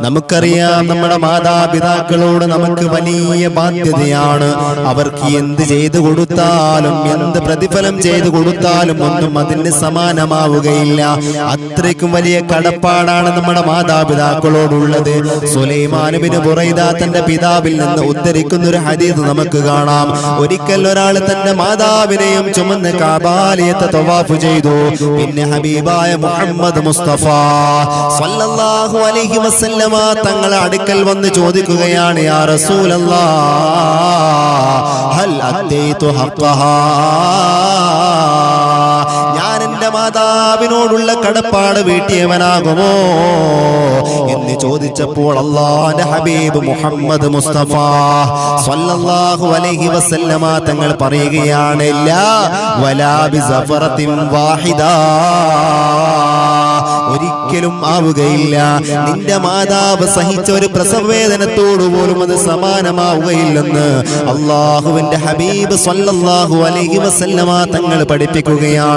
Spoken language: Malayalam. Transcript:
നമുക്കറിയാം നമ്മുടെ മാതാപിതാക്കളോട് നമുക്ക് വലിയ ബാധ്യതയാണ്. അവർക്ക് എന്ത് ചെയ്തു കൊടുത്താലും എന്ത് പ്രതിഫലം ചെയ്തു കൊടുത്താലും ഒന്നും അതിന് സമാനമാവുകയില്ല. അത്രയ്ക്കും വലിയ കടപ്പാടാണ് നമ്മുടെ മാതാപിതാക്കളോടുള്ളത്. സുലൈമാൻ ഇബ്നു ബുറൈദ തന്റെ പിതാവിൽ നിന്ന് ഉദ്ധരിക്കുന്ന ഒരു ഹദീസ് നമുക്ക് കാണാം. ഒരിക്കൽ ഒരാൾ തന്റെ മാതാവിനെയും ചുമന്ന് കഅബാലയത്തെ തവാഫ് ചെയ്തു. പിന്നെ ഹബീബായ മുഹമ്മദ് മുസ്തഫ സല്ലല്ലാഹു അലൈഹി വസല്ലമ തങ്ങളെ അടുക്കൽ വന്ന് ചോദിക്കുകയാണ്, യാ റസൂലല്ലാഹ് ഹൽ അദ്ദൈതു ഹഖ്ഖഹാ, ഞാൻ എന്റെ മാതാവിനോടുള്ള കടപ്പാട് വീട്ടിയവനാകുമോ എന്ന് ചോദിച്ചപ്പോൾ അല്ലാഹുവിന്റെ ഹബീബ് മുഹമ്മദ് മുസ്തഫ സല്ലല്ലാഹു അലൈഹി വസല്ലമ തങ്ങൾ പറയുകയാണ്, ലാ വലാ ബിസഫറത്തിൻ വാഹിദ, ഒരിക്കലും ആവുകയില്ല. നിന്റെ മാതാവ് സഹിച്ച ഒരു പ്രസവവേദനത്തോടു പോലും അത് സമാനമാവുകയില്ലെന്ന് അല്ലാഹുവിന്റെ ഹബീബ് സല്ലല്ലാഹു അലൈഹി വസല്ലമ തങ്ങൾ പഠിപ്പിക്കുകയാണ്.